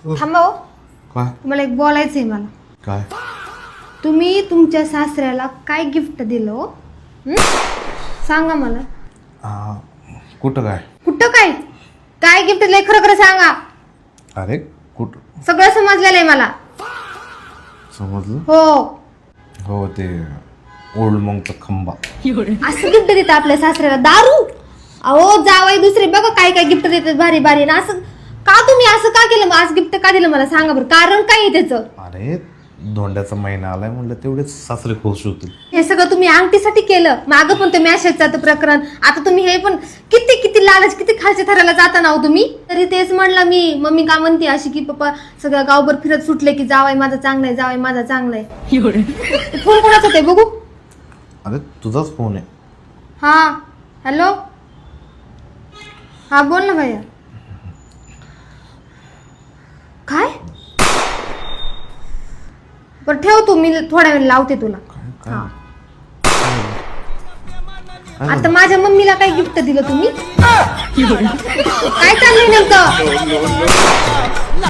थांबा हो. काय तुम्हाला एक बोलायचं आहे मला. काय तुम्ही तुमच्या सासऱ्याला काय गिफ्ट दिलं हो? सांगा मला. कुठं काय कुठं काय काय गिफ्ट दिलंय खरं खरं सांगा. अरे कुठं सगळं समजलेलं आहे मला. समजलं हो. हो ते ओल्ड मॉंगचा खंबा. असं गिफ्ट देतात आपल्या सासऱ्याला? दारू? अहो जावई दुसरे बघा काय काय गिफ्ट देतात भारी भारी ना. असं का तुम्ही असं का केलं? मग आज गिफ्ट का दिलं मला सांगा बरं. कारण काय आहे त्याचं? अरे धोंड्याचा महिना आलाय म्हणलं तेवढेच सासरे खुश होतील. हे सगळं तुम्ही अंगठीसाठी केलं. मागं पण ते मॅशेजचं प्रकरण. आता तुम्ही हे पण किती किती लालच किती खालच्या थराला जाता ना हो तुम्ही. तरी तेच म्हणलं मी. मम्मी का म्हणते अशी की पप्पा सगळं गावभर फिरत सुटले की जावाई माझा चांगला आहे जावाई माझा चांगला आहे. फोन कोणाचा होते बघू. अरे तुझाच फोन आहे. हा हॅलो. हा बोल ना भैया. काय बरं ठेव तू. मी थोड्या वेळ लावते तुला. काय हा. आता माझ्या मम्मीला काय गिफ्ट दिलं तुम्ही? काय चाललंय नेमकं?